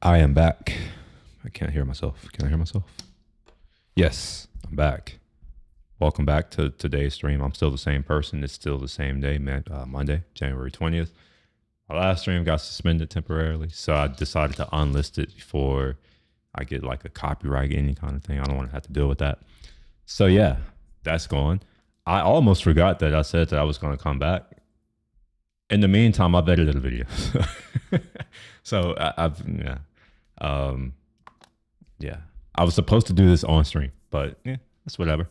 I am back. I can't hear myself. Can I hear myself? Yes, I'm back. Welcome back to today's stream. I'm still the same person. It's still the same day, Monday, January 20th. My last stream got suspended temporarily, so I decided to unlist it before I get like a copyright, any kind of thing. I don't want to have to deal with that. So yeah, that's gone. I almost forgot that I said that I was going to come back. In the meantime, I've edited a video. So I was supposed to do this on stream, but yeah, that's whatever.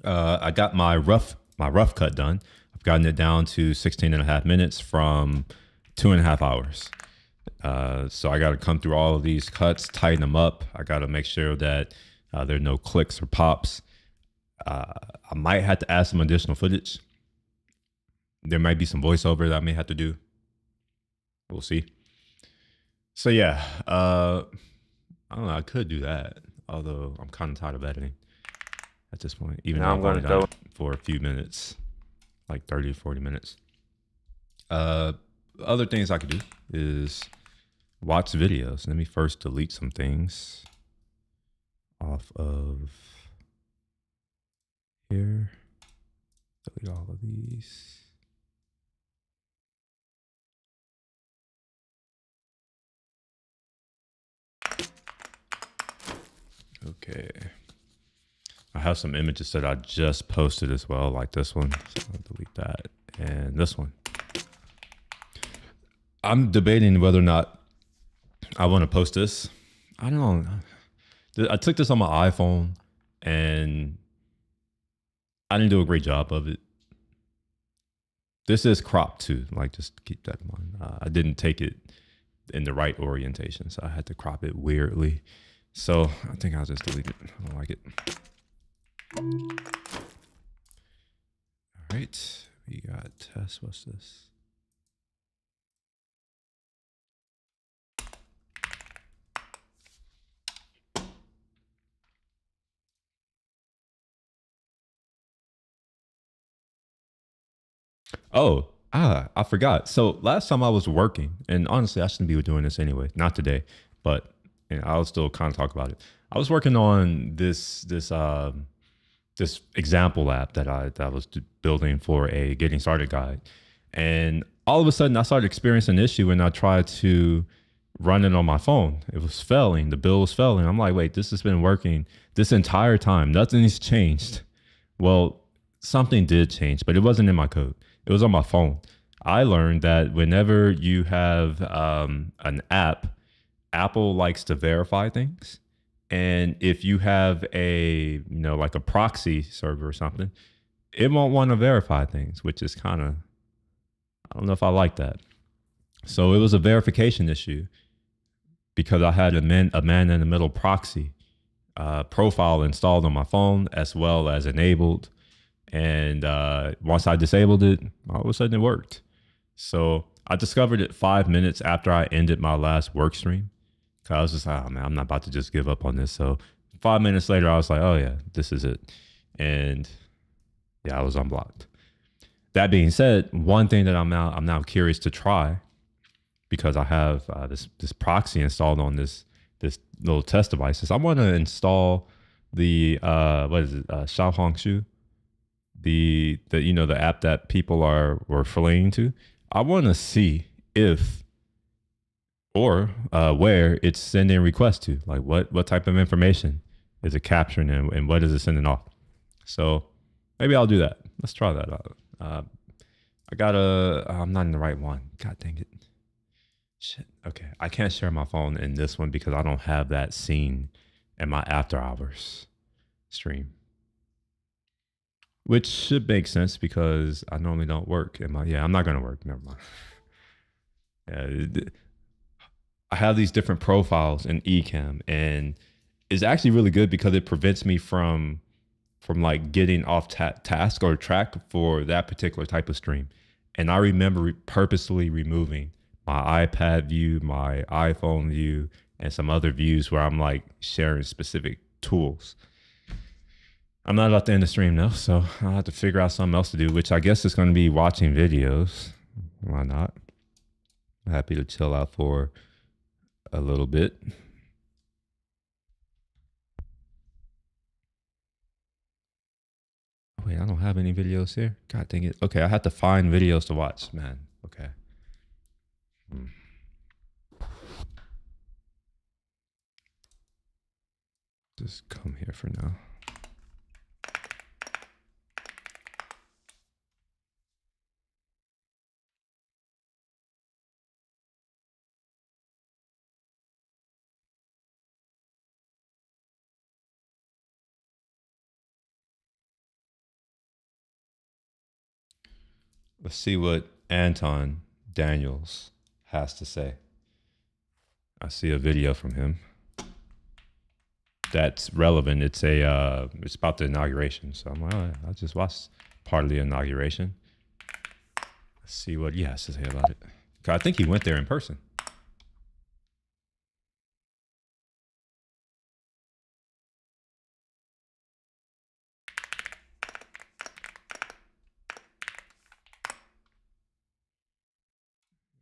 I got my rough cut done. I've gotten it down to 16 and a half minutes from 2.5 hours. So I got to come through all of these cuts, tighten them up. I got to make sure that there are no clicks or pops. I might have to add some additional footage. There might be some voiceover that I may have to do. We'll see. So yeah, I don't know. I could do that, although I'm kind of tired of editing at this point. Even though I've only done it for a few minutes, like 30 to 40 minutes. Other things I could do is watch videos. Let me first delete some things off of here. Delete all of these. Okay. I have some images that I just posted as well, like this one. So I'll delete that. And this one. I'm debating whether or not I want to post this. I don't know. I took this on my iPhone and I didn't do a great job of it. This is cropped too. Like, just keep that in mind. I didn't take it in the right orientation, so I had to crop it weirdly. So I think I'll just delete it. I don't like it. All right, we got test. What's this? Oh, I forgot. So last time I was working, and honestly, I shouldn't be doing this anyway. Not today, but I'll still kind of talk about it. I was working on this example app that I was building for a getting started guide, and all of a sudden I started experiencing an issue when I tried to run it on my phone. It was failing. The bill was failing. I'm like, wait, this has been working this entire time. Nothing's changed. Well, something did change, but it wasn't in my code. It was on my phone. I learned that whenever you have an app, Apple likes to verify things. And if you have a, like a proxy server or something, it won't want to verify things, which is kind of, I don't know if I like that. So it was a verification issue because I had a man in the middle proxy profile installed on my phone as well as enabled. And once I disabled it, all of a sudden it worked. So I discovered it 5 minutes after I ended my last work stream. Cause I was just like, oh man, I'm not about to just give up on this. So 5 minutes later, I was like, oh yeah, this is it. And yeah, I was unblocked. That being said, one thing that I'm now curious to try, because I have this proxy installed on this little test device, is I want to install the what is it, Xiaohongshu, the app that people were fleeing to. I want to see if or where it's sending requests to, like what type of information is it capturing and what is it sending off. So maybe I'll do that. Let's try that out. I'm not in the right one. God dang it. Shit. Okay. I can't share my phone in this one because I don't have that scene in my after hours stream. Which should make sense because I normally don't work in my, I'm not going to work. Never mind. I have these different profiles in Ecamm, and it's actually really good because it prevents me from like getting off task or track for that particular type of stream. And I remember purposely removing my iPad view, my iPhone view, and some other views where I'm like sharing specific tools. I'm not about to end the stream though, so I'll have to figure out something else to do, which I guess is going to be watching videos. Why not? I'm happy to chill out for a little bit. Wait, I don't have any videos here. God dang it. Okay, I have to find videos to watch, man. Okay. Just come here for now. Let's see what Anton Daniels has to say. I see a video from him that's relevant. It's about the inauguration. So I'm like, oh, I'll just watch part of the inauguration. Let's see what he has to say about it. I think he went there in person.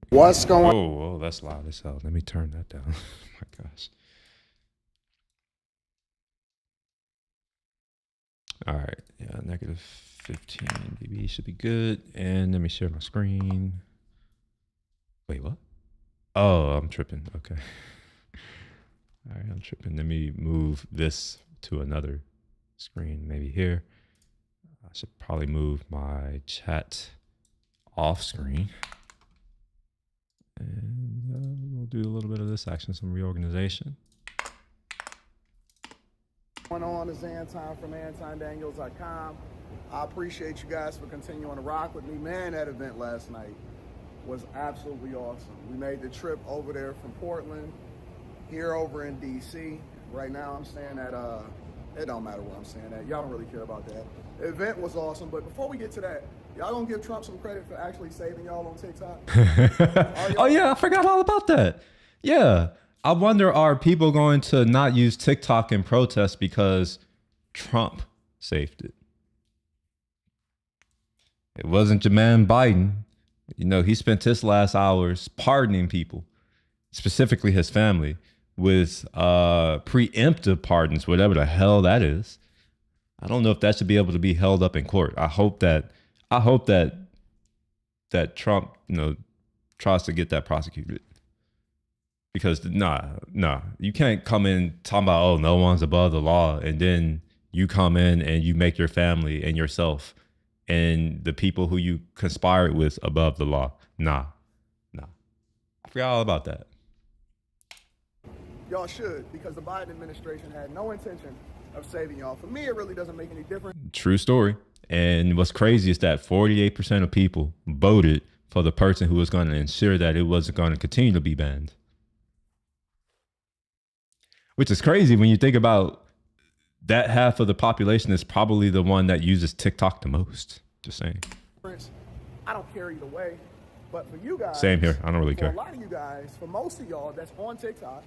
What's going on? Oh, that's loud as hell. Let me turn that down. Oh my gosh. All right. Yeah, negative 15 dB should be good. And let me share my screen. Wait, what? Oh, I'm tripping. Okay. All right, I'm tripping. Let me move this to another screen, maybe here. I should probably move my chat off screen. And we'll do a little bit of this action, some reorganization. Going on is Anton from AntonDaniels.com. I appreciate you guys for continuing to rock with me. Man, that event last night was absolutely awesome. We made the trip over there from Portland, here over in DC. Right now I'm staying at, it don't matter where I'm staying at. Y'all don't really care about that. The event was awesome, but before we get to that, y'all gonna give Trump some credit for actually saving y'all on TikTok? Oh yeah, I forgot all about that. Yeah. I wonder, are people going to not use TikTok in protest because Trump saved it? It wasn't your man Biden. You know, he spent his last hours pardoning people, specifically his family, with preemptive pardons, whatever the hell that is. I don't know if that should be able to be held up in court. I hope that Trump, you know, tries to get that prosecuted. Because nah, you can't come in talking about, oh, no one's above the law, and then you come in and you make your family and yourself and the people who you conspired with above the law. Nah. I forgot all about that. Y'all should, because the Biden administration had no intention of saving y'all. For me, it really doesn't make any difference. True story. And what's crazy is that 48% of people voted for the person who was going to ensure that it wasn't going to continue to be banned. Which is crazy when you think about that half of the population is probably the one that uses TikTok the most. Just saying. I don't care either way, but for you guys, same here. I don't really care. For a lot of you guys, for most of y'all that's on TikTok,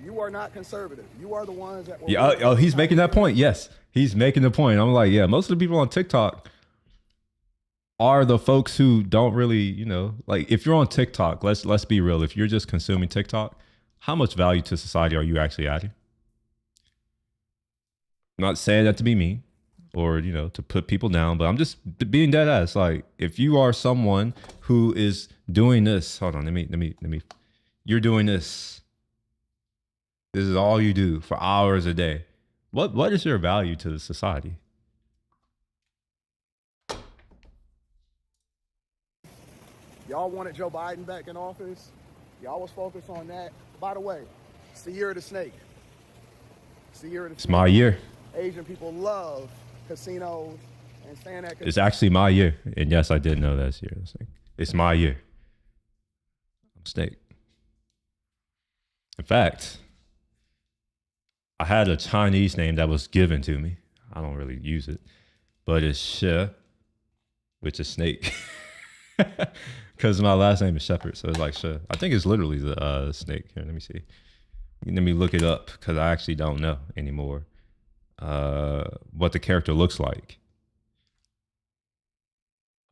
you are not conservative. You are the ones that. Yeah. He's making that point. Yes, he's making the point. I'm like, yeah, most of the people on TikTok are the folks who don't really, you know, like if you're on TikTok, let's be real. If you're just consuming TikTok, how much value to society are you actually adding? I'm not saying that to be mean or, you know, to put people down, but I'm just being dead ass. Like, if you are someone who is doing this, hold on, let me, you're doing this. This is all you do for hours a day. What is your value to the society? Y'all wanted Joe Biden back in office. Y'all was focused on that. By the way, it's the year of the snake. It's my year. Asian people love casinos and staying at casinos. It's actually my year. And yes, I did know that's year. It's my year. I'm snake. In fact, I had a Chinese name that was given to me. I don't really use it, but it's She, which is snake. Because my last name is Shepherd, so it's like She. I think it's literally the snake. Here, let me see. Let me look it up because I actually don't know anymore what the character looks like.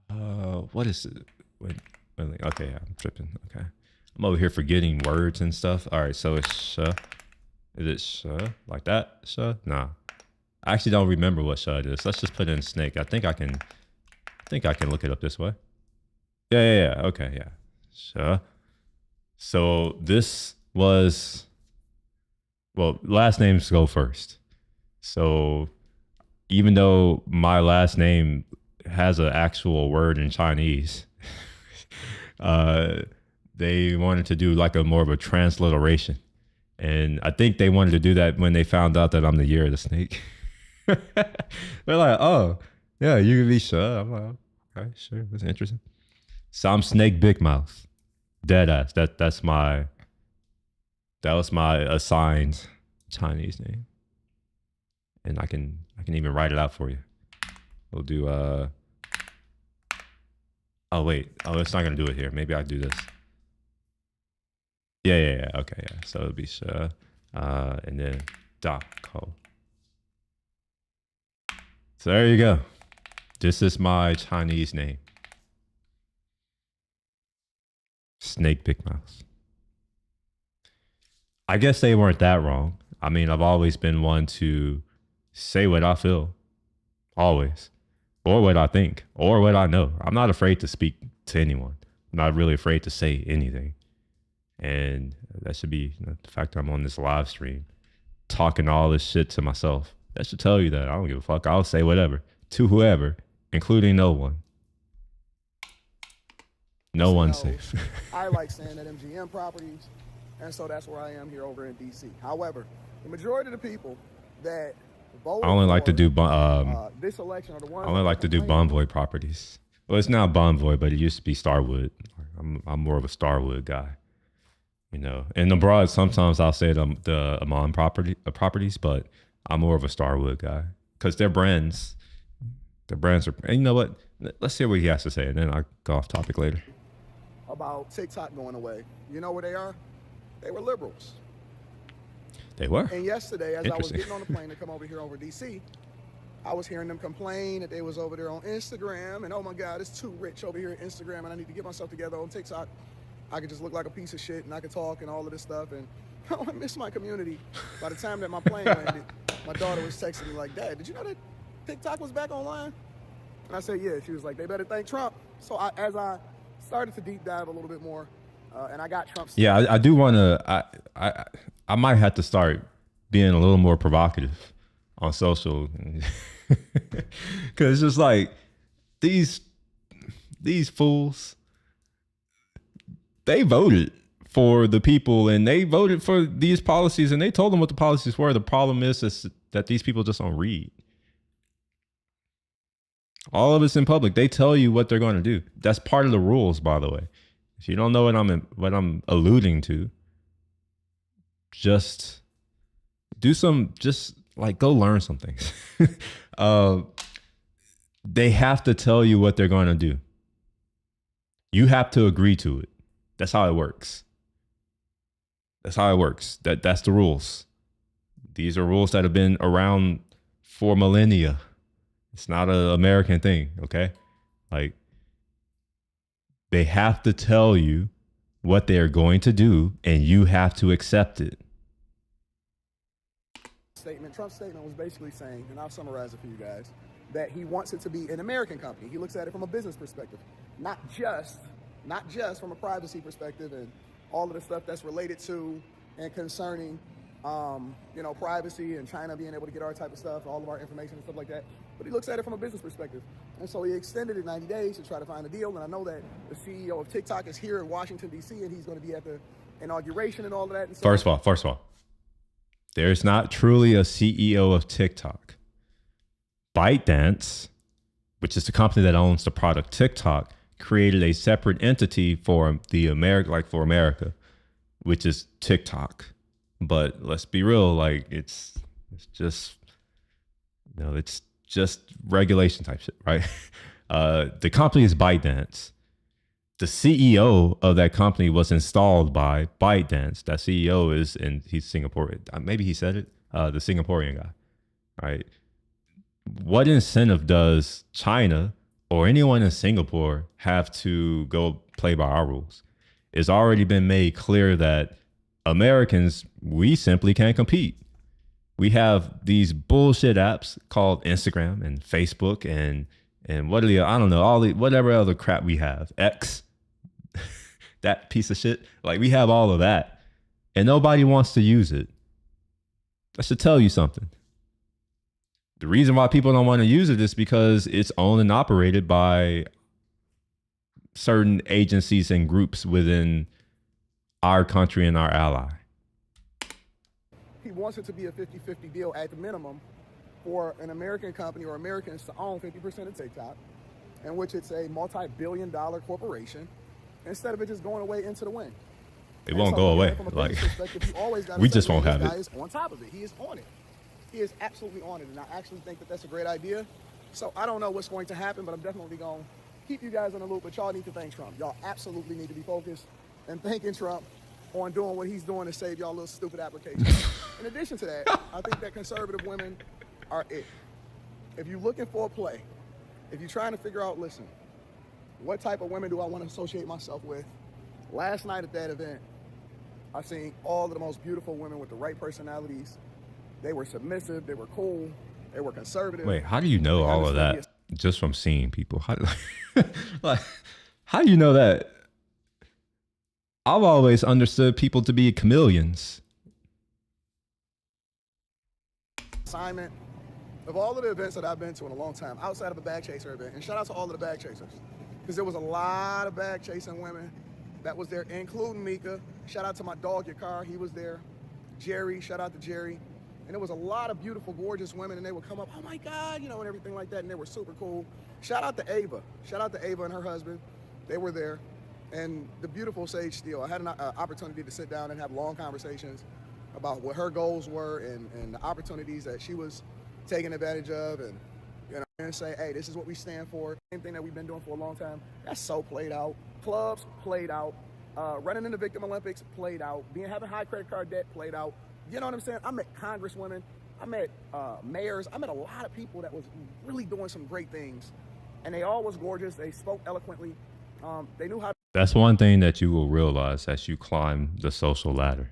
What is it? Wait, okay, I'm tripping. Okay, I'm over here forgetting words and stuff. All right, so it's sh. Is it sh like that? Sh? Nah. I actually don't remember what sh it is. Let's just put in snake. I think I can look it up this way. Yeah. Okay, yeah. Sh. So this was, well, last names go first. So even though my last name has an actual word in Chinese, they wanted to do like a more of a transliteration. And I think they wanted to do that when they found out that I'm the year of the snake. They're like, oh, yeah, you can be sure. I'm like, okay, sure. That's interesting. So I'm Snake Big Mouth. Dead ass. That was my assigned Chinese name. And I can even write it out for you. We'll do oh wait. Oh, it's not gonna do it here. Maybe I'll do this. Yeah. Okay, yeah. So it'll be and then .co. So there you go. This is my Chinese name. Snake Big Mouth. I guess they weren't that wrong. I mean, I've always been one to say what I feel. Always. Or what I think. Or what I know. I'm not afraid to speak to anyone. I'm not really afraid to say anything. And that should be the fact that I'm on this live stream talking all this shit to myself. That should tell you that I don't give a fuck. I'll say whatever to whoever, including no one. No one's safe. I like staying at MGM properties, and so that's where I am here over in DC. However, the majority of the people that vote, I only like to do this election are the ones. I only like to do Bonvoy properties. Well, it's now Bonvoy, but it used to be Starwood. I'm more of a Starwood guy. You know, and abroad, sometimes I'll say the Amon properties, but I'm more of a Starwood guy because their brands are, and you know what? Let's hear what he has to say, and then I'll go off topic later. About TikTok going away. You know where they are? They were liberals. They were. And yesterday, as I was getting on the plane to come over here over DC, I was hearing them complain that they was over there on Instagram, and oh my God, it's too rich over here on Instagram, and I need to get myself together on TikTok. I could just look like a piece of shit, and I could talk and all of this stuff, and oh, I miss my community. By the time that my plane landed, my daughter was texting me like, Dad, did you know that TikTok was back online? And I said, yeah. She was like, they better thank Trump. So as I started to deep dive a little bit more, and I got Trump's. Yeah, I do want to. I might have to start being a little more provocative on social, because it's just like these fools. They voted for the people, and they voted for these policies, and they told them what the policies were. The problem is that these people just don't read. All of it's in public. They tell you what they're going to do. That's part of the rules, by the way. If you don't know what I'm alluding to, just do just like go learn some things. They have to tell you what they're going to do. You have to agree to it. That's how it works. That's the rules. These are rules that have been around for millennia. It's not an American thing, okay? Like, they have to tell you what they are going to do, and you have to accept it. Trump's statement was basically saying, and I'll summarize it for you guys, that he wants it to be an American company. He looks at it from a business perspective, not just from a privacy perspective and all of the stuff that's related to and concerning, privacy and China being able to get our type of stuff, all of our information and stuff like that. But he looks at it from a business perspective. And so he extended it 90 days to try to find a deal. And I know that the CEO of TikTok is here in Washington, D.C., and he's going to be at the inauguration and all of that. And so first of all, there's not truly a CEO of TikTok. ByteDance, which is the company that owns the product TikTok, created a separate entity for America, which is TikTok. But let's be real, like it's just regulation type shit, right? The company is ByteDance. The CEO of that company was installed by ByteDance. That CEO he's Singaporean. Maybe he said it. The Singaporean guy, right? What incentive does China or anyone in Singapore have to go play by our rules? It's already been made clear that Americans, we simply can't compete. We have these bullshit apps called Instagram and Facebook and what are the, I don't know, all the whatever other crap we have. X, that piece of shit. Like we have all of that. And nobody wants to use it. That should tell you something. The reason why people don't want to use it is because it's owned and operated by certain agencies and groups within our country and our ally. He wants it to be a 50-50 deal at the minimum for an American company or Americans to own 50% of TikTok, in which it's a multi-billion-dollar corporation, instead of it just going away into the wind. It won't go away. Like we just won't have it. Is on top of it. He is on it. He is absolutely on it, and I actually think that that's a great idea. So I don't know what's going to happen, but I'm definitely going to keep you guys in the loop. But y'all need to thank Trump. Y'all absolutely need to be focused and thanking Trump on doing what he's doing to save y'all little stupid applications. In addition to that, I think that conservative women are it. If you're looking for a play, if you're trying to figure out, listen, what type of women do I want to associate myself with? Last night at that event, I seen all of the most beautiful women with the right personalities. They were submissive, they were cool, they were conservative. Wait, how do you know all of that just from seeing people? How, like, how do you know that? I've always understood people to be chameleons. Assignment of all of the events that I've been to in a long time, outside of a bag chaser event, and shout out to all of the bag chasers, because there was a lot of bag chasing women that was there, including Mika. Shout out to my dog Yakar, he was there. Jerry, shout out to Jerry. And there was a lot of beautiful, gorgeous women, and they would come up, oh my God, you know, and everything like that, and they were super cool. Shout out to Ava. Shout out to Ava and her husband. They were there. And the beautiful Sage Steele. I had an opportunity to sit down and have long conversations about what her goals were and the opportunities that she was taking advantage of, and you know, and say, hey, this is what we stand for. Same thing that we've been doing for a long time. That's so played out. Clubs played out. Running in the Victim Olympics played out. Having high credit card debt played out. You know what I'm saying? I met congresswomen. I met mayors. I met a lot of people that was really doing some great things, and they all was gorgeous. They spoke eloquently. They knew how. That's one thing that you will realize as you climb the social ladder.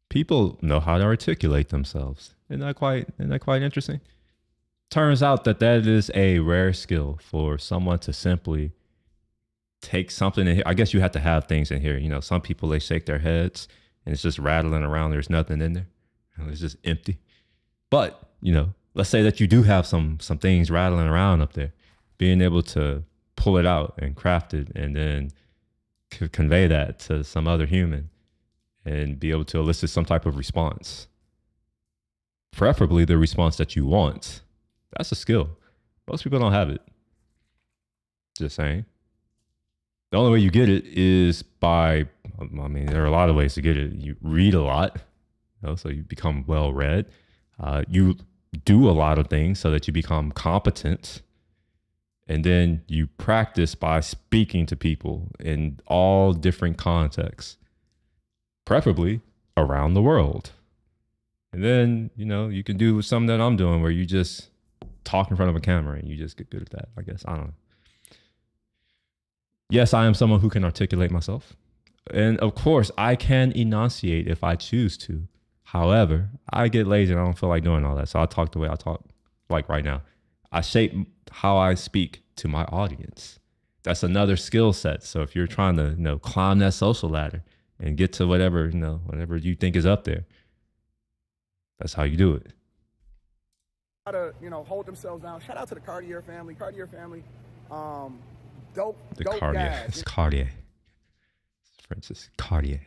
People know how to articulate themselves. Isn't that quite interesting? Turns out that is a rare skill for someone to simply take something in here. I guess you have to have things in here. You know, some people, they shake their heads and it's just rattling around. There's nothing in there. It's just empty. But, you know, let's say that you do have some things rattling around up there. Being able to pull it out and craft it and then convey that to some other human and be able to elicit some type of response. Preferably the response that you want. That's a skill. Most people don't have it. Just saying. The only way you get it is by, I mean, there are a lot of ways to get it. You read a lot, you know, so you become well read. You do a lot of things so that you become competent. And then you practice by speaking to people in all different contexts, preferably around the world. And then, you know, you can do something that I'm doing where you just talk in front of a camera and you just get good at that, I guess. I don't know. Yes, I am someone who can articulate myself. And of course, I can enunciate if I choose to. However, I get lazy and I don't feel like doing all that. So I talk the way I talk, like right now. I shape how I speak to my audience. That's another skill set. So if you're trying to, you know, climb that social ladder and get to whatever, you know, whatever you think is up there, that's how you do it. How to, you know, hold themselves down. Shout out to the Cartier family. Cartier family, dope Cartier. guys. It's Cartier. Francis Cartier.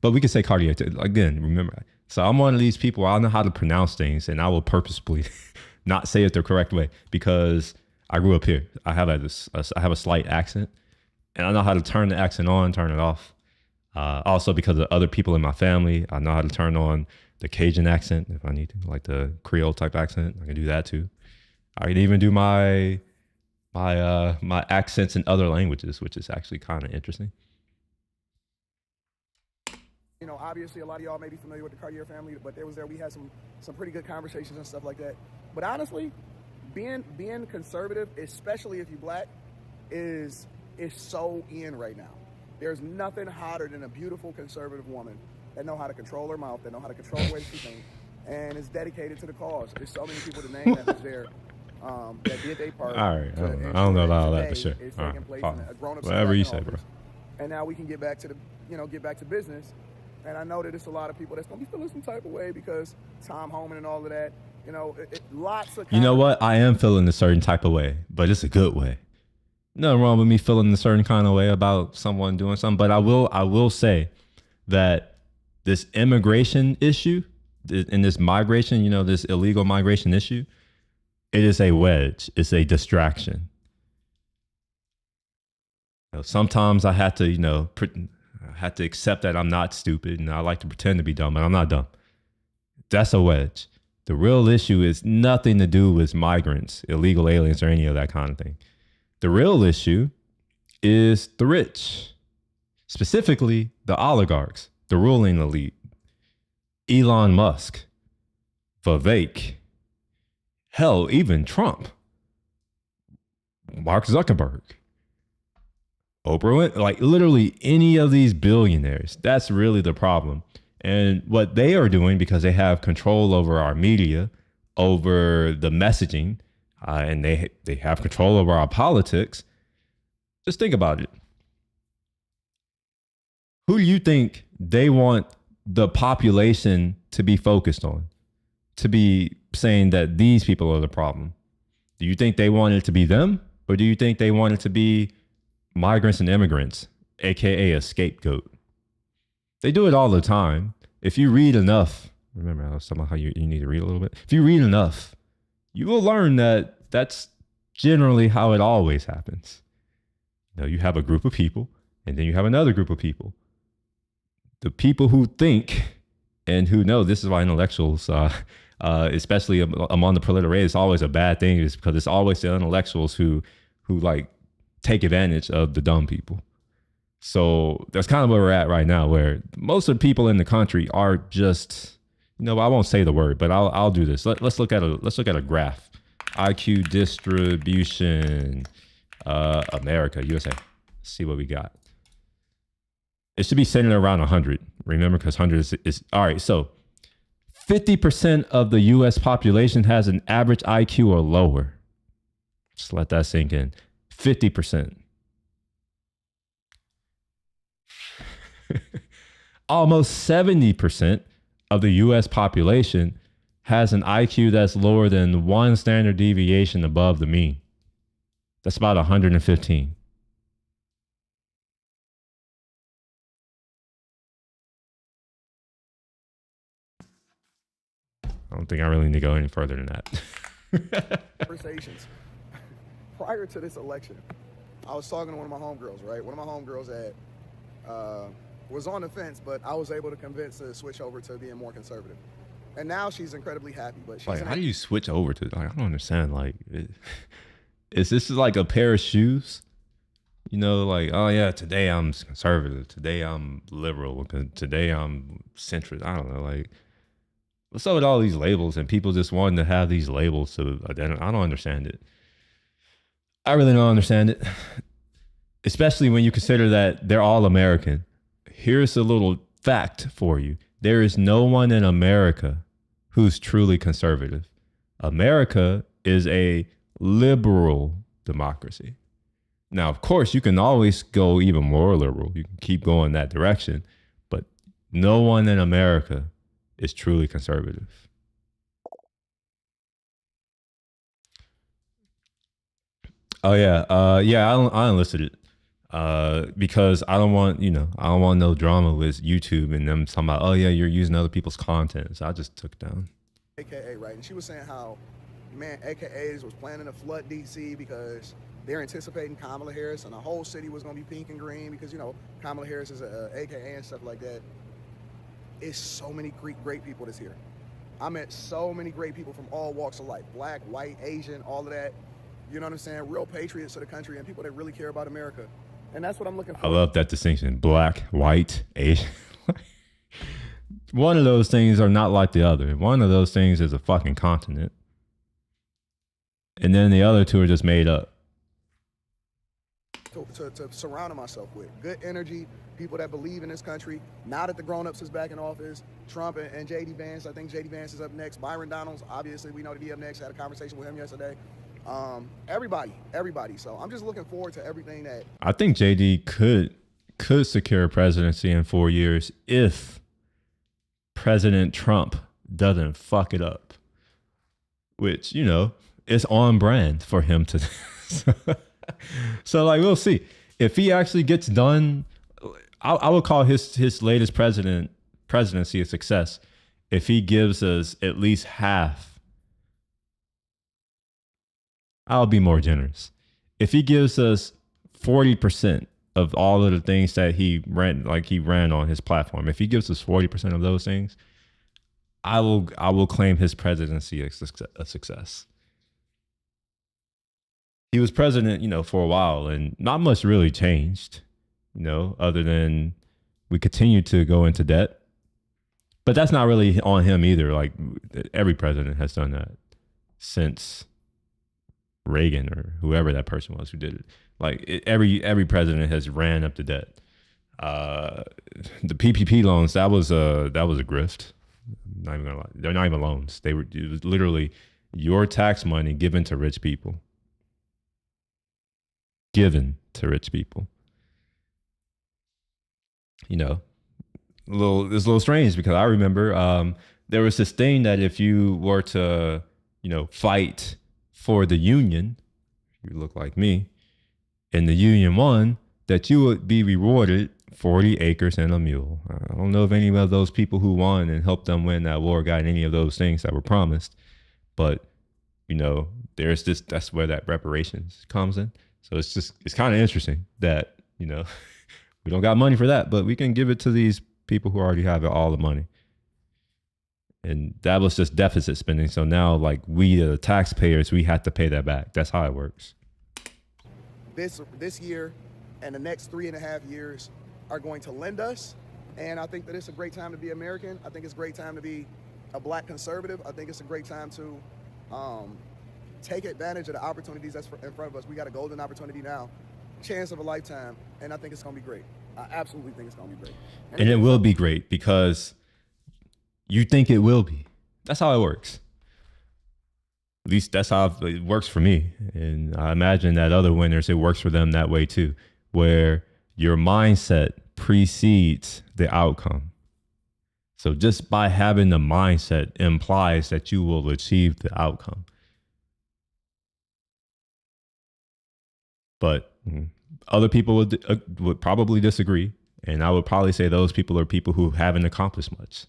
But we can say Cartier too. Again, remember. So I'm one of these people, I know how to pronounce things and I will purposefully not say it the correct way because I grew up here. I have a slight accent and I know how to turn the accent on, turn it off. Also because of other people in my family, I know how to turn on the Cajun accent if I need to, like the Creole type accent. I can do that too. I can even do my accents in other languages, which is actually kind of interesting. You know, obviously a lot of y'all may be familiar with the Cartier family, but we had some pretty good conversations and stuff like that. But honestly, being conservative, especially if you're black, is so in right now. There's nothing hotter than a beautiful conservative woman that know how to control her mouth, that know how to control the way she thinks, and is dedicated to the cause. There's so many people to name that was there that did their part. All right, I don't know all that, but sure. It's All taking right, place in a grown-up whatever you say, bro. And now we can get back to business. And I know that it's a lot of people that's gonna be feeling some type of way because Tom Homan and all of that. You know, lots of. You know what? I am feeling a certain type of way, but it's a good way. Nothing wrong with me feeling a certain kind of way about someone doing something, but I will say that this immigration issue and this migration, this illegal migration issue, it is a wedge. It's a distraction. Sometimes I have to, I have to accept that I'm not stupid, and I like to pretend to be dumb, and I'm not dumb. That's a wedge. The real issue is nothing to do with migrants, illegal aliens, or any of that kind of thing. The real issue is the rich, specifically the oligarchs, the ruling elite, Elon Musk, Vivek, hell, even Trump, Mark Zuckerberg, Oprah, like literally any of these billionaires. That's really the problem. And what they are doing, because they have control over our media, over the messaging, and they have control over our politics. Just think about it. Who do you think they want the population to be focused on? To be saying that these people are the problem? Do you think they want it to be them? Or do you think they want it to be migrants and immigrants, AKA a scapegoat? They do it all the time. If you read enough, remember I was talking about how you need to read a little bit. If you read enough, you will learn that that's generally how it always happens. You have a group of people, and then you have another group of people. The people who think and who know, this is why intellectuals, especially among the proletaria, it's always a bad thing, is because it's always the intellectuals who like take advantage of the dumb people. So that's kind of where we're at right now, where most of the people in the country are just, I won't say the word, but I'll do this. Let's look at a graph. IQ distribution, America, USA. Let's see what we got. It should be centered around 100. Remember, because 100 is all right. So 50% of the US population has an average IQ or lower. Just let that sink in. 50%. Almost 70% of the US population has an IQ that's lower than one standard deviation above the mean. That's about 115. I don't think I really need to go any further than that. Conversations. Prior to this election, I was talking to one of my homegirls, right? One of my homegirls was on the fence, but I was able to convince her to switch over to being more conservative. And now she's incredibly happy. But she's how do you switch over to? I don't understand. Is this like a pair of shoes? Oh yeah, today I'm conservative. Today I'm liberal. Today I'm centrist. I don't know. What's up with all these labels and people just wanting to have these labels to identify? I don't understand it. I really don't understand it. Especially when you consider that they're all American. Here's a little fact for you. There is no one in America who's truly conservative. America is a liberal democracy. Now, of course, you can always go even more liberal. You can keep going that direction, but no one in America is truly conservative. Oh yeah, I enlisted it because I don't want no drama with YouTube and them talking about, oh yeah, you're using other people's content. So I just took it down. AKA, right? And she was saying how, man, AKAs was planning to flood DC because they're anticipating Kamala Harris and the whole city was going to be pink and green because, Kamala Harris is a AKA and stuff like that. It's so many great people that's here. I met so many great people from all walks of life, black, white, Asian, all of that. You know what I'm saying? Real patriots of the country and people that really care about America. And that's what I'm looking for. I love that distinction. Black, white, Asian. One of those things are not like the other. One of those things is a fucking continent. And then the other two are just made up. to surround myself with. Good energy, people that believe in this country. Now that the grown-ups is back in office, Trump and J.D. Vance, I think J.D. Vance is up next. Byron Donalds, obviously, we know to be up next. Had a conversation with him yesterday. Everybody. So I'm just looking forward to everything that... I think JD could secure presidency in 4 years if President Trump doesn't fuck it up, which, you know, is on brand for him to. So like, we'll see if he actually gets done. I would call his latest presidency a success if he gives us at least half. I'll be more generous. If he gives us 40% of all of the things that he ran on his platform, if he gives us 40% of those things, I will claim his presidency a success. He was president, you know, for a while, and not much really changed, you know, other than we continue to go into debt. But that's not really on him either. Like, every president has done that since Reagan or whoever that person was who did it. Like, every president has ran up the debt. The PPP loans, that was a grift. I'm not even gonna lie. They're not even loans. It was literally your tax money given to rich people. Given to rich people. You know, it's a little strange because I remember there was this thing that if you were to, you know, fight for the union, you look like me, and the union won, that you would be rewarded 40 acres and a mule. I don't know if any of those people who won and helped them win that war got any of those things that were promised, but, you know, that's where that reparations comes in. So it's kind of interesting that, you know, we don't got money for that, but we can give it to these people who already have all the money. And that was just deficit spending. So now, like, we, the taxpayers, we have to pay that back. That's how it works. This year and the next 3.5 years are going to lend us. And I think that it's a great time to be American. I think it's a great time to be a black conservative. I think it's a great time to take advantage of the opportunities that's in front of us. We got a golden opportunity now, chance of a lifetime, and I think it's going to be great. I absolutely think it's going to be great. And it will be great because you think it will be. That's how it works. At least that's how it works for me. And I imagine that other winners, it works for them that way too, where your mindset precedes the outcome. So just by having the mindset implies that you will achieve the outcome. But other people would probably disagree. And I would probably say those people are people who haven't accomplished much.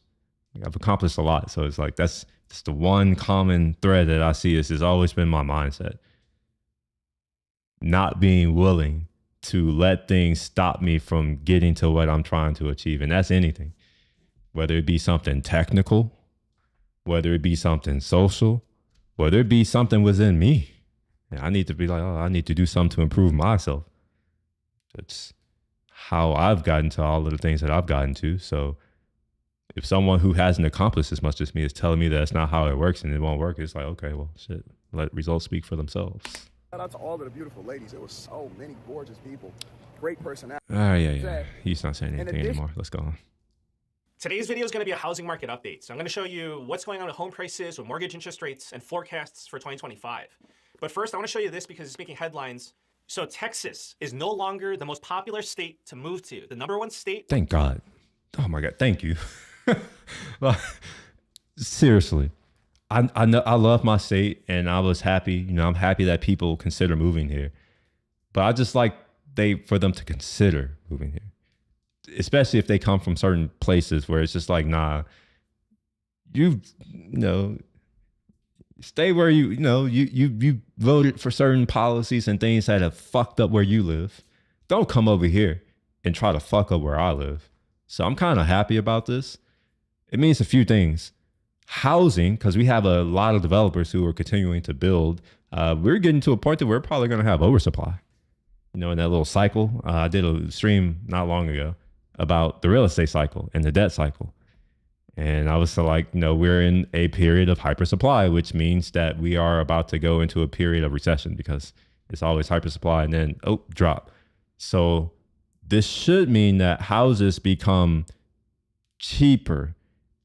I've accomplished a lot. So it's like, that's the one common thread that I see has always been my mindset. Not being willing to let things stop me from getting to what I'm trying to achieve. And that's anything, whether it be something technical, whether it be something social, whether it be something within me. And I need to be like, oh, I need to do something to improve myself. That's how I've gotten to all of the things that I've gotten to. So if someone who hasn't accomplished as much as me is telling me that's not how it works and it won't work, it's like, okay, well, shit, let results speak for themselves. Shout out to all of the beautiful ladies. There were so many gorgeous people. Great personality. Yeah. He's not saying anything anymore. Let's go on. Today's video is going to be a housing market update. So I'm going to show you what's going on with home prices, with mortgage interest rates, and forecasts for 2025. But first, I want to show you this because it's making headlines. So Texas is no longer the most popular state to move to. The #1 state. Thank God. Oh my God. Thank you. Seriously. I know I love my state and I was happy. You know, I'm happy that people consider moving here. But I just like for them to consider moving here. Especially if they come from certain places where it's just like, nah, you know, stay where you voted for certain policies and things that have fucked up where you live. Don't come over here and try to fuck up where I live. So I'm kind of happy about this. It means a few things. Housing, because we have a lot of developers who are continuing to build. We're getting to a point that we're probably going to have oversupply. You know, in that little cycle. I did a stream not long ago about the real estate cycle and the debt cycle. And I was like, you know, we're in a period of hypersupply, which means that we are about to go into a period of recession because it's always hypersupply and then, drop. So this should mean that houses become cheaper.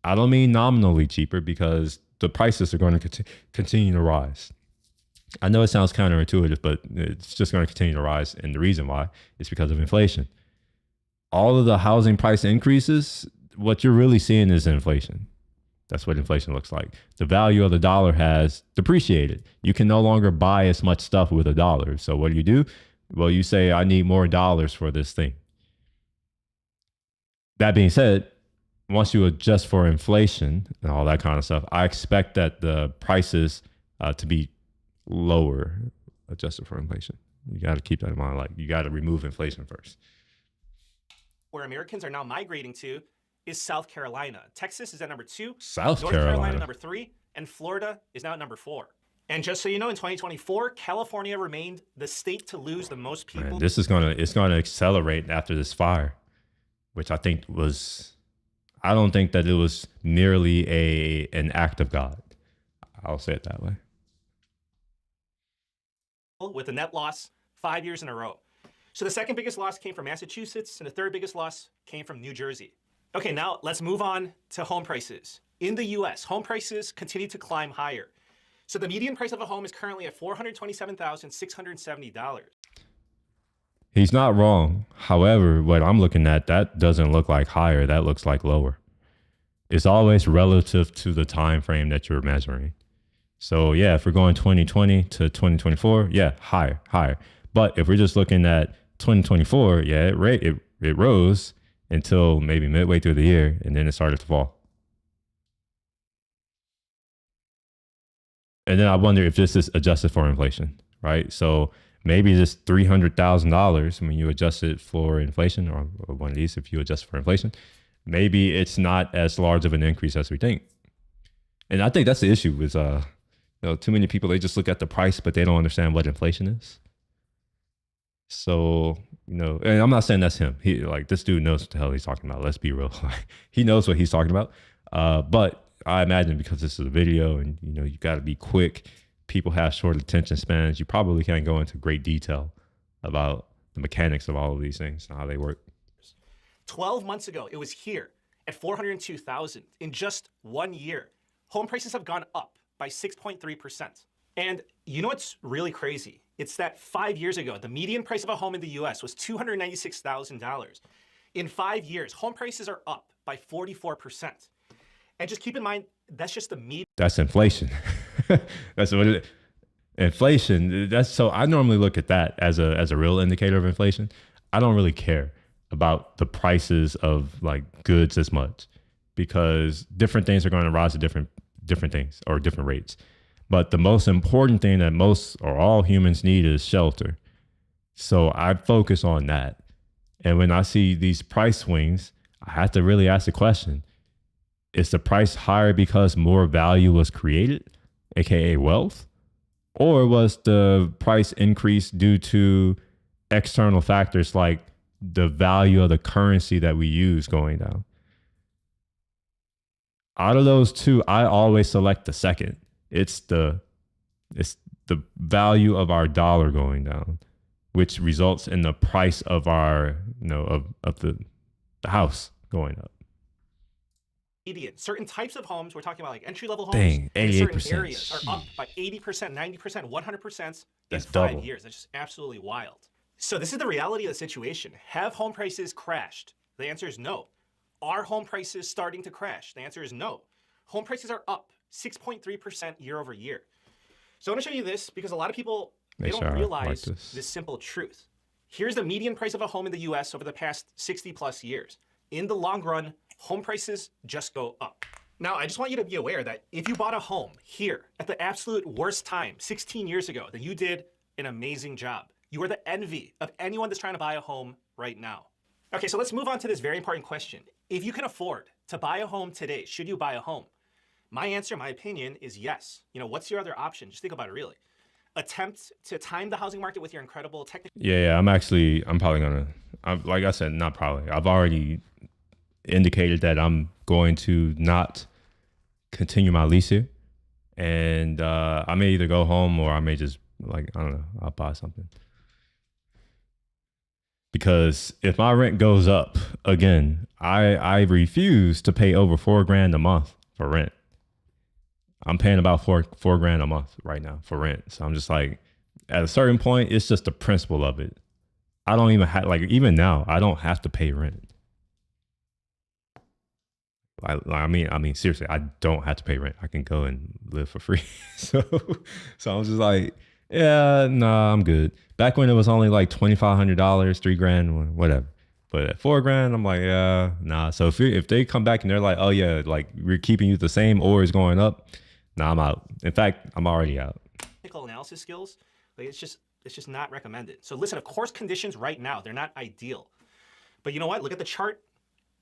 I don't mean nominally cheaper because the prices are going to continue to rise. I know it sounds counterintuitive, but it's just going to continue to rise. And the reason why is because of inflation. All of the housing price increases, what you're really seeing is inflation. That's what inflation looks like. The value of the dollar has depreciated. You can no longer buy as much stuff with a dollar. So what do? Well, you say, I need more dollars for this thing. That being said, once you adjust for inflation and all that kind of stuff, I expect that the prices to be lower adjusted for inflation. You got to keep that in mind. Like, you got to remove inflation first. Where Americans are now migrating to is South Carolina. Texas is at number 2. South North Carolina. Carolina number 3. And Florida is now at number 4. And just so you know, in 2024, California remained the state to lose the most people. Man, it's gonna accelerate after this fire, which I don't think that it was merely an act of God. I'll say it that way. With a net loss 5 years in a row. So the second biggest loss came from Massachusetts, and the third biggest loss came from New Jersey. Okay, now let's move on to home prices. In the US, home prices continue to climb higher. So the median price of a home is currently at $427,670. He's not wrong. However, what I'm looking at, that doesn't look like higher. That looks like lower. It's always relative to the time frame that you're measuring. So yeah, if we're going 2020 to 2024, yeah, higher. But if we're just looking at 2024, yeah, it rose until maybe midway through the year, and then it started to fall. And then I wonder if this is adjusted for inflation, right? So maybe this $300,000, when you adjust it for inflation, or one of these, if you adjust for inflation, maybe it's not as large of an increase as we think. And I think that's the issue with, too many people, they just look at the price, but they don't understand what inflation is. So, and I'm not saying that's him. This dude knows what the hell he's talking about. Let's be real. He knows what he's talking about. But I imagine because this is a video and, you got to be quick. People have short attention spans. You probably can't go into great detail about the mechanics of all of these things and how they work. 12 months ago, it was here at 402,000 in just 1 year. Home prices have gone up by 6.3%. And you know what's really crazy? It's that 5 years ago, the median price of a home in the US was $296,000. In 5 years, home prices are up by 44%. And just keep in mind, that's just the median. That's inflation. That's what it is. Inflation. So I normally look at that as a real indicator of inflation. I don't really care about the prices of goods as much, because different things are going to rise at different things or different rates. But the most important thing that most or all humans need is shelter. So I focus on that. And when I see these price swings, I have to really ask the question, is the price higher because more value was created, aka wealth? Or was the price increase due to external factors like the value of the currency that we use going down? Out of those two, I always select the second. It's the value of our dollar going down, which results in the price of our, of the house going up. Certain types of homes, we're talking about entry-level homes, Dang, in certain 88%. areas are up by 80%, 90%, 100% in 5 double. years. That's just absolutely wild. So this is the reality of the situation. Have home prices crashed? The answer is no. Are home prices starting to crash? The answer is no. Home prices are up 6.3% year over year. So I want to show you this because a lot of people, they don't realize this simple truth. Here's the median price of a home in the US over the past 60 plus years. In the long run, home prices just go up. Now, I just want you to be aware that if you bought a home here at the absolute worst time, 16 years ago, then you did an amazing job. You are the envy of anyone that's trying to buy a home right now. Okay, so let's move on to this very important question. If you can afford to buy a home today, should you buy a home? My answer, my opinion, is yes. What's your other option? Just think about it, really. Attempt to time the housing market with your incredible technical. Yeah, I'm probably going to, like I said, not probably. I've already indicated that I'm going to not continue my lease here. And I may either go home or I may just, I don't know, I'll buy something. because if my rent goes up again, I refuse to pay over $4,000 a month for rent. I'm paying about four grand a month right now for rent. So I'm just like, at a certain point, it's just the principle of it. I don't even have, like, even now, I don't have to pay rent. I mean, seriously, I don't have to pay rent. I can go and live for free. so I was just like, yeah, nah, I'm good. Back when it was only like $2,500, $3,000, whatever. But at $4,000, I'm like, yeah, nah. So if they come back and they're like, oh yeah, like we're keeping you the same or it's going up, nah, I'm out. In fact, I'm already out. Technical analysis skills, like it's just not recommended. So listen, of course, conditions right now, they're not ideal. But you know what? Look at the chart.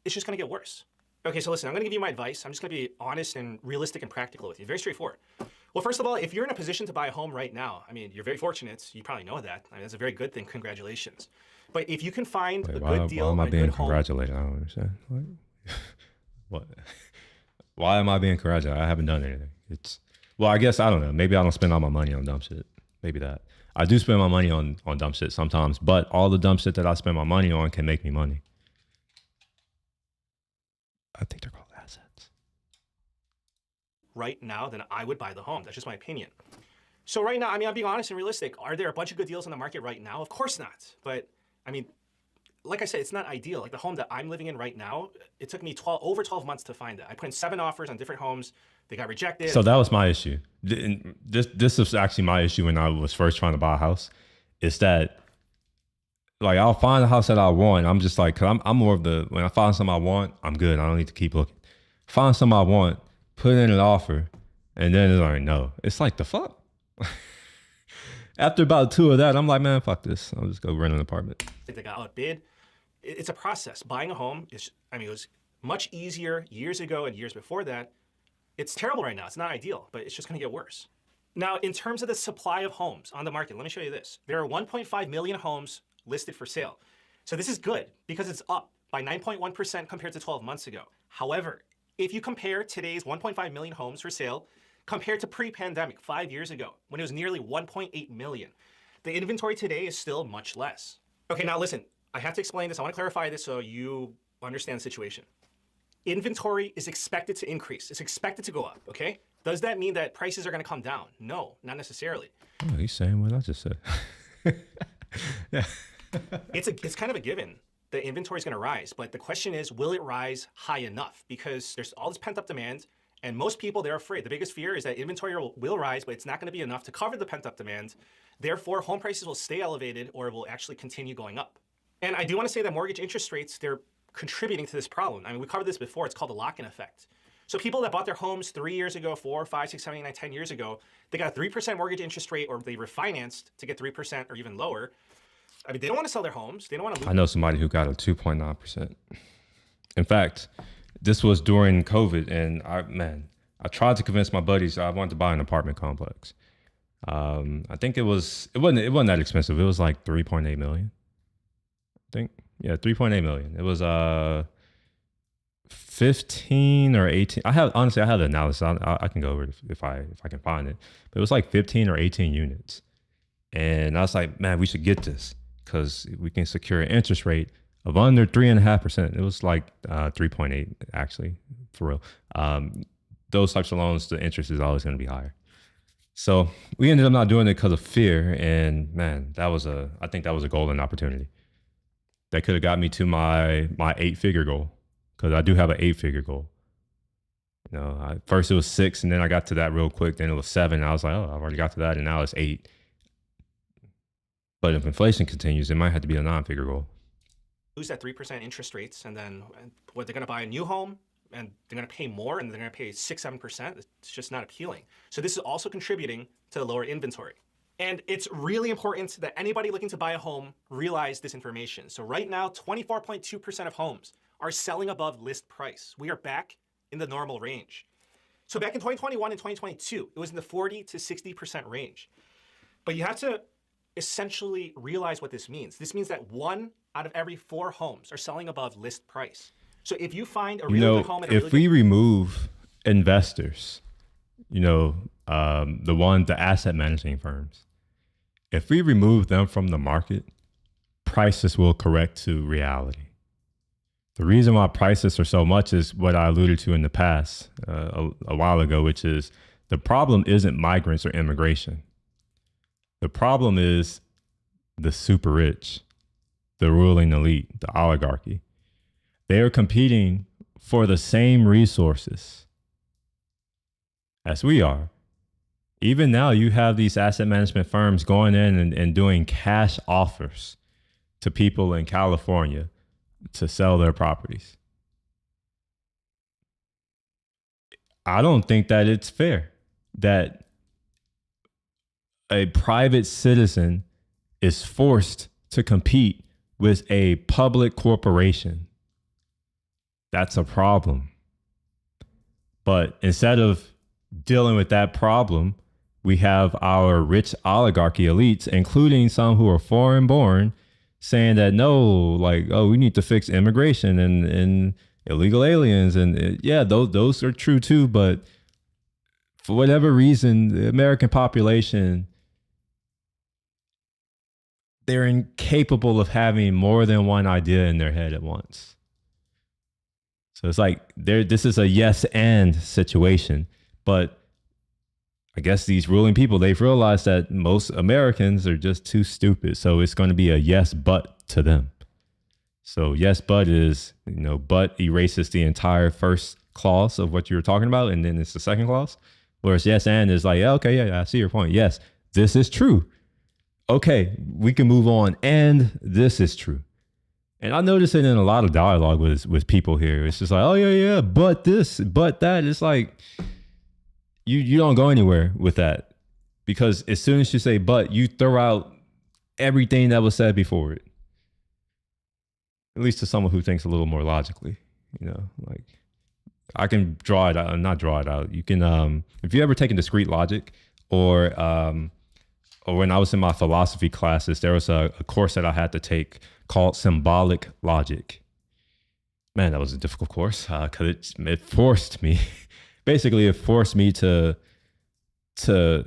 It's just going to get worse. Okay, so listen, I'm going to give you my advice. I'm just going to be honest and realistic and practical with you. Very straightforward. Well, first of all, if you're in a position to buy a home right now, I mean, you're very fortunate. You probably know that. I mean, that's a very good thing. Congratulations. But if you can find a good deal, why am I on a being good home, congratulated? I don't understand. What? Why am I being congratulated? I haven't done anything. Well, I guess, I don't know. Maybe I don't spend all my money on dumb shit. Maybe that. I do spend my money on dumb shit sometimes, but all the dumb shit that I spend my money on can make me money. I think they're called assets. right now, then I would buy the home. That's just my opinion. So right now, I mean, I'm being honest and realistic. Are there a bunch of good deals on the market right now? Of course not. But I mean, like I said, it's not ideal. Like the home that I'm living in right now, it took me over 12 months to find it. I put in 7 offers on different homes. They got rejected. So that was my issue. This was actually my issue when I was first trying to buy a house. It's that, like, I'll find a house that I want. I'm just like, cause I'm more of the, when I find something I want, I'm good. I don't need to keep looking. Find something I want, put in an offer, and then it's like, no. It's like, the fuck? After about 2 of that, I'm like, man, fuck this. I'll just go rent an apartment. They got outbid. It's a process. Buying a home is, I mean, it was much easier years ago and years before that. It's terrible right now. It's not ideal, but it's just going to get worse. Now, in terms of the supply of homes on the market, let me show you this. There are 1.5 million homes listed for sale. So this is good because it's up by 9.1% compared to 12 months ago. However, if you compare today's 1.5 million homes for sale compared to pre-pandemic 5 years ago, when it was nearly 1.8 million, the inventory today is still much less. Okay, now listen, I have to explain this. I want to clarify this so you understand the situation. Inventory is expected to increase. It's expected to go up, okay? Does that mean that prices are going to come down? No, not necessarily. Oh, he's saying what I just said. Yeah. It's kind of a given. The inventory is going to rise, but the question is, will it rise high enough? Because there's all this pent-up demand, and most people, they're afraid. The biggest fear is that inventory will rise, but it's not going to be enough to cover the pent-up demand. Therefore, home prices will stay elevated or will actually continue going up. And I do want to say that mortgage interest rates, they're contributing to this problem. I mean, we covered this before. It's called the lock-in effect. So people that bought their homes 3 years ago, 4, 5, 6, 7, 8, 9, 10 years ago, they got a 3% mortgage interest rate, or they refinanced to get 3% or even lower. I mean, they don't want to sell their homes. They don't want to lose. I know somebody who got a 2.9%. In fact, this was during COVID, and I tried to convince my buddies I wanted to buy an apartment complex. I think it wasn't that expensive. It was like 3.8 million. I think, yeah, 3.8 million. It was 15 or 18. I have the analysis. I can go over it if I can find it. But it was like 15 or 18 units, and I was like, man, we should get this because we can secure an interest rate of under 3.5%. It was like 3.8 actually, for real. Those types of loans, the interest is always going to be higher. So we ended up not doing it because of fear, and man, I think that was a golden opportunity. That could have got me to my 8-figure goal, because I do have an 8-figure goal. You know, first it was 6, and then I got to that real quick. Then it was 7. I was like, oh, I've already got to that, and now it's 8. But if inflation continues, it might have to be a 9-figure goal. Lose that 3% interest rates, and then what, they're going to buy a new home, and they're going to pay more, and they're going to pay 6, 7%. It's just not appealing. So this is also contributing to the lower inventory. And it's really important that anybody looking to buy a home realize this information. So right now, 24.2% of homes are selling above list price. We are back in the normal range. So back in 2021 and 2022, it was in the 40 to 60% range. But you have to essentially realize what this means. This means that 1 out of every 4 homes are selling above list price. So if you find a really good home, if we remove investors, the asset managing firms, if we remove them from the market, prices will correct to reality. The reason why prices are so much is what I alluded to in the past a while ago, which is the problem isn't migrants or immigration. The problem is the super rich, the ruling elite, the oligarchy. They are competing for the same resources as we are. Even now, you have these asset management firms going in and doing cash offers to people in California to sell their properties. I don't think that it's fair that a private citizen is forced to compete with a public corporation. That's a problem. But instead of dealing with that problem, we have our rich oligarchy elites, including some who are foreign born, saying that no, like, oh, we need to fix immigration and illegal aliens. And yeah, those are true too. But for whatever reason, the American population, they're incapable of having more than one idea in their head at once. So it's like this is a yes and situation. But I guess these ruling people, they've realized that most Americans are just too stupid. So it's going to be a yes, but to them. So yes, but is, but erases the entire first clause of what you were talking about. And then it's the second clause. Whereas yes, and is like, okay, yeah, I see your point. Yes, this is true. Okay, we can move on. And this is true. And I notice it in a lot of dialogue with people here. It's just like, oh yeah, but this, but that. It's like, you don't go anywhere with that, because as soon as you say but, you throw out everything that was said before it. At least to someone who thinks a little more logically, like I can draw it out, not draw it out. You can, if you ever taken discrete logic or when I was in my philosophy classes, there was a course that I had to take called symbolic logic. Man, that was a difficult course because it forced me. Basically, it forced me to I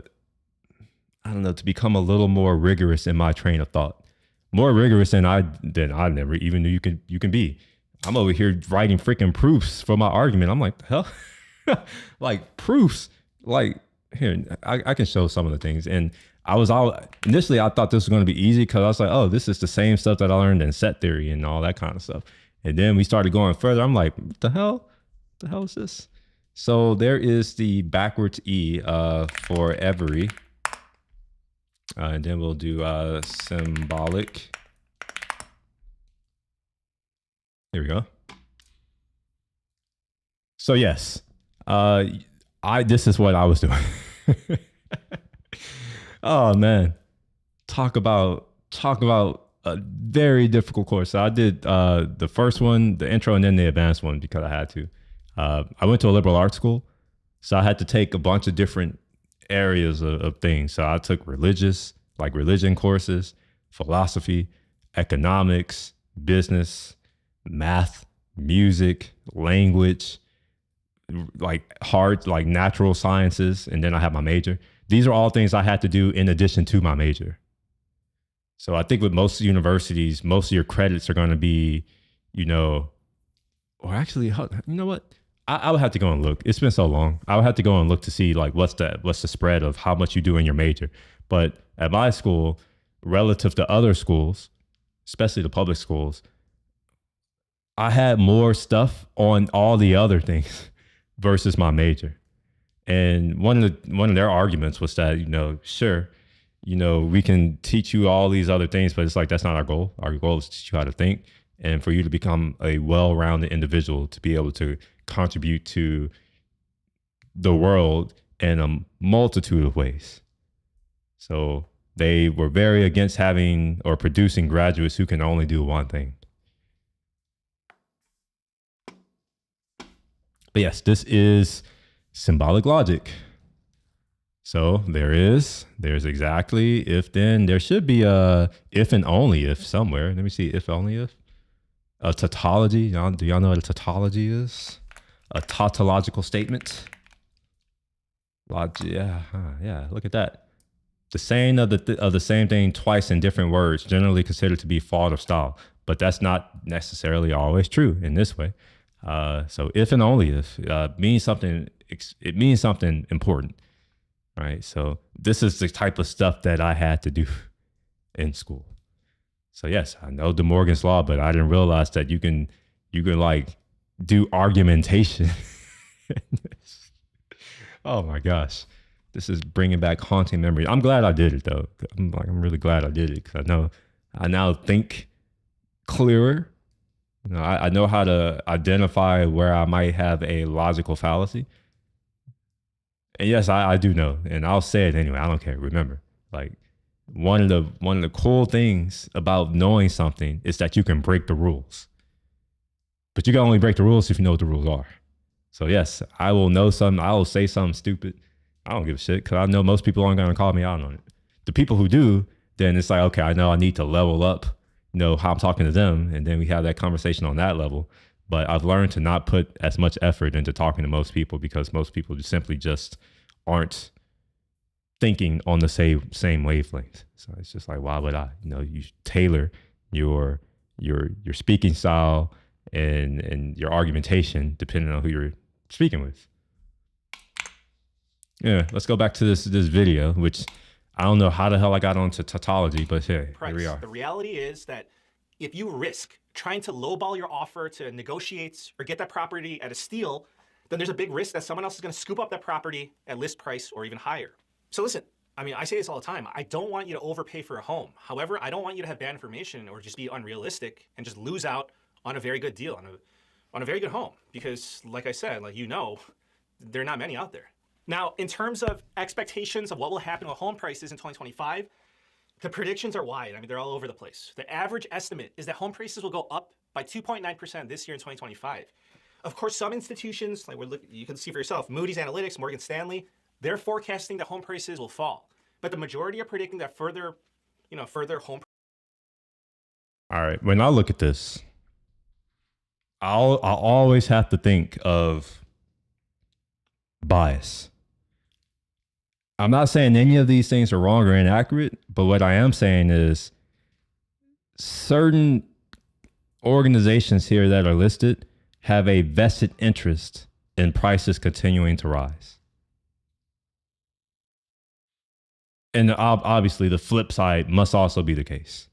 don't know, to become a little more rigorous in my train of thought, more rigorous than I never even knew you can be. I'm over here writing freaking proofs for my argument. I'm like, the hell, like proofs. Like here, I can show some of the things. And initially I thought this was going to be easy because I was like, oh, this is the same stuff that I learned in set theory and all that kind of stuff. And then we started going further. I'm like, what the hell is this? So there is the backwards E for every. And then we'll do symbolic. Here we go. So yes, this is what I was doing. Oh man, talk about a very difficult course. So I did the first one, the intro, and then the advanced one because I had to. I went to a liberal arts school, so I had to take a bunch of different areas of things. So I took religion courses, philosophy, economics, business, math, music, language, like natural sciences, and then I have my major. These are all things I had to do in addition to my major. So I think with most universities, most of your credits are going to be, or actually, you know what? I would have to go and look. It's been so long. I would have to go and look to see like what's the spread of how much you do in your major. But at my school, relative to other schools, especially the public schools, I had more stuff on all the other things versus my major. And one of their arguments was that, sure, we can teach you all these other things, but it's like, that's not our goal. Our goal is to teach you how to think and for you to become a well-rounded individual to be able to contribute to the world in a multitude of ways. So they were very against having or producing graduates who can only do one thing. But yes, this is symbolic logic. So there's exactly if then. There should be a if and only if somewhere. Let me see, if only if. A tautology. Do y'all know what a tautology is? A tautological statement. Yeah, look at that. The saying of the same thing twice in different words generally considered to be fault of style, but that's not necessarily always true in this way. So if and only if means something, it means something important, right? So this is the type of stuff that I had to do in school. So yes, I know De Morgan's Law, but I didn't realize that you can like do argumentation. Oh my gosh. This is bringing back haunting memories. I'm glad I did it though. I'm really glad I did it because I now think clearer. You know, I know how to identify where I might have a logical fallacy. And yes, I do know, and I'll say it anyway. I don't care. Remember, like one of the cool things about knowing something is that you can break the rules. But you can only break the rules if you know what the rules are. So yes, I will know something. I will say something stupid. I don't give a shit because I know most people aren't going to call me out on it. The people who do, then it's like, okay, I know I need to level up, you know, how I'm talking to them. And then we have that conversation on that level. But I've learned to not put as much effort into talking to most people because most people just aren't thinking on the same wavelength. So it's just like, why would I? You know, you tailor your speaking style and your argumentation depending on who you're speaking with. Yeah, let's go back to this video, which I don't know how the hell I got onto tautology, but hey, here we are. The reality is that if you risk trying to lowball your offer to negotiate or get that property at a steal, then there's a big risk that someone else is going to scoop up that property at list price or even higher. So listen, I mean, I say this all the time. I don't want you to overpay for a home. However, I don't want you to have bad information or just be unrealistic and just lose out on a very good deal, on a very good home. Because like I said, like, you know, there are not many out there. Now, in terms of expectations of what will happen with home prices in 2025, the predictions are wide. I mean, they're all over the place. The average estimate is that home prices will go up by 2.9% this year in 2025. Of course, some institutions, like you can see for yourself, Moody's Analytics, Morgan Stanley, they're forecasting that home prices will fall. But the majority are predicting that further home. All right, when I look at this, I'll always have to think of bias. I'm not saying any of these things are wrong or inaccurate, but what I am saying is certain organizations here that are listed have a vested interest in prices continuing to rise. And obviously the flip side must also be the case.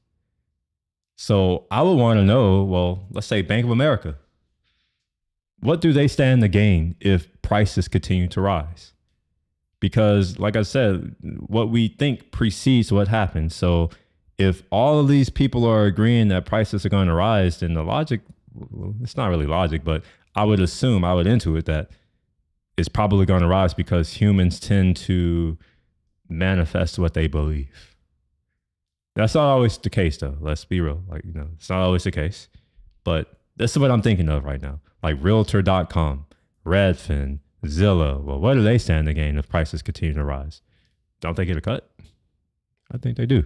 So I would want to know, well, let's say Bank of America. What do they stand to gain if prices continue to rise? Because like I said, what we think precedes what happens. So if all of these people are agreeing that prices are going to rise, then the logic, well, it's not really logic, but I would intuit that it's probably going to rise because humans tend to manifest what they believe. That's not always the case though. Let's be real. Like, you know, it's not always the case, but this is what I'm thinking of right now. Like Realtor.com, Redfin, Zillow. Well, what do they stand to gain if prices continue to rise? Don't they get a cut? I think they do.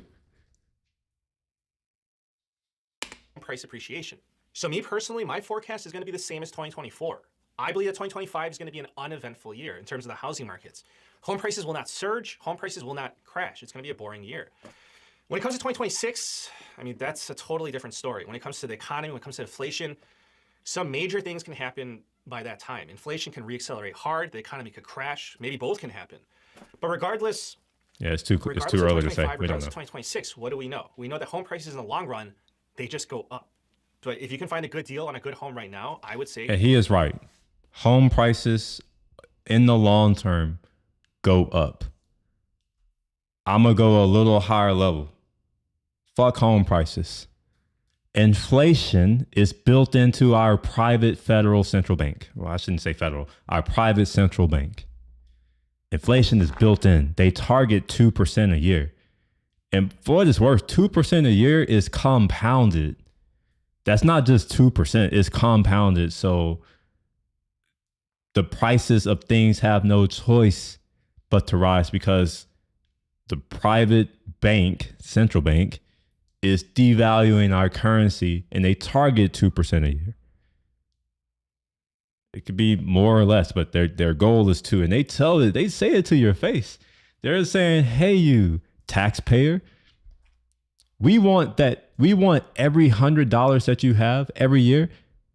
Price appreciation. So me personally, my forecast is going to be the same as 2024. I believe that 2025 is going to be an uneventful year in terms of the housing markets. Home prices will not surge. Home prices will not crash. It's going to be a boring year. When it comes to 2026, I mean, that's a totally different story. When it comes to the economy, when it comes to inflation, some major things can happen by that time. Inflation can reaccelerate hard. The economy could crash. Maybe both can happen. But regardless, it's too early to say. We don't know. 2026, what do we know? We know that home prices in the long run, they just go up. But if you can find a good deal on a good home right now, I would say. And he is right. Home prices in the long term go up. I'm going to go a little higher level. Fuck home prices. Inflation is built into our private federal central bank. Well, I shouldn't say federal, our private central bank. Inflation is built in. They target 2% a year. And for what it's worth, 2% a year is compounded. That's not just 2%, it's compounded. So the prices of things have no choice but to rise because the private bank, central bank, is devaluing our currency and they target 2% a year. It could be more or less, but their goal is 2. And they say it to your face. They're saying, hey, you taxpayer, we want every $100 that you have every year,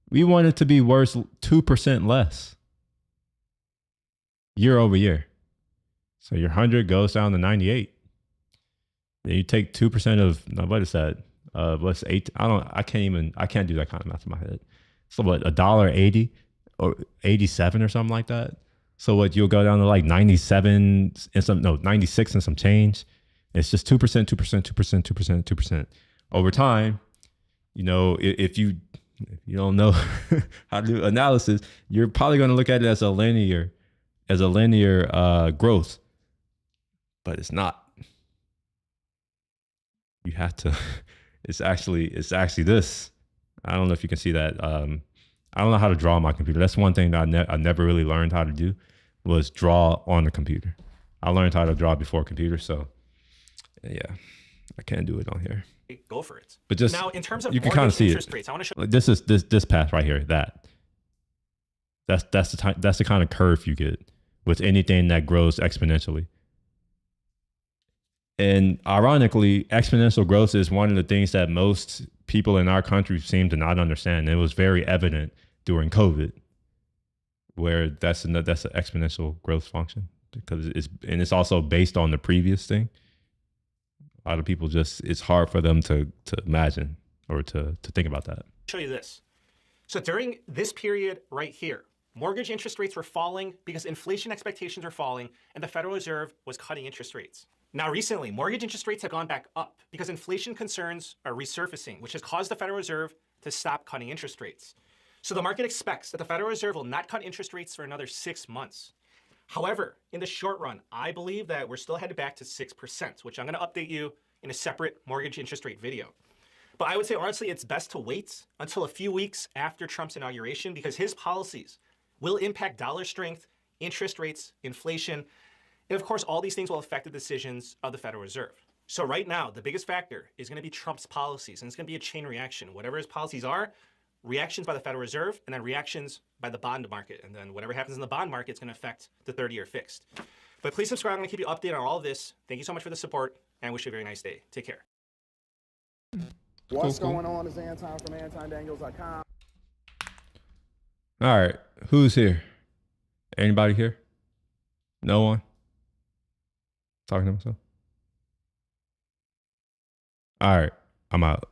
we want it to be worth 2% less year over year. So your 100 goes down to 98. Then you take 2% of, what is that? What's 8? I can't do that kind of math in my head. So what, $1.80 or 87 or something like that? So what, you'll go down to like 97 and 96 and some change. It's just 2%, 2%, 2%, 2%, 2%. Over time, if you don't know how to do analysis, you're probably going to look at it as a linear growth, but it's not. You have to. It's actually this. I don't know if you can see that. I don't know how to draw on my computer. That's one thing that I never really learned how to do, was draw on the computer. I learned how to draw before computer, so yeah, I can't do it on here. Go for it. But just now, in terms of you can kind of see interest it. rates, I want to show. Like this path right here. That's the kind of curve you get with anything that grows exponentially. And ironically, exponential growth is one of the things that most people in our country seem to not understand. It was very evident during COVID, where that's an exponential growth function, because it's also based on the previous thing. A lot of people it's hard for them to imagine or to think about that. Show you this. So during this period right here, mortgage interest rates were falling because inflation expectations were falling and the Federal Reserve was cutting interest rates. Now recently, mortgage interest rates have gone back up because inflation concerns are resurfacing, which has caused the Federal Reserve to stop cutting interest rates. So the market expects that the Federal Reserve will not cut interest rates for another 6 months. However, in the short run, I believe that we're still headed back to 6%, which I'm going to update you in a separate mortgage interest rate video. But I would say, honestly, it's best to wait until a few weeks after Trump's inauguration, because his policies will impact dollar strength, interest rates, inflation, and of course, all these things will affect the decisions of the Federal Reserve. So right now, the biggest factor is going to be Trump's policies, and it's going to be a chain reaction. Whatever his policies are, reactions by the Federal Reserve, and then reactions by the bond market. And then whatever happens in the bond market is going to affect the 30-year fixed. But please subscribe. I'm going to keep you updated on all of this. Thank you so much for the support, and I wish you a very nice day. Take care. What's going on is Anton from AntonDaniels.com. All right, who's here? Anybody here? No one? Talking to myself? All right, I'm out.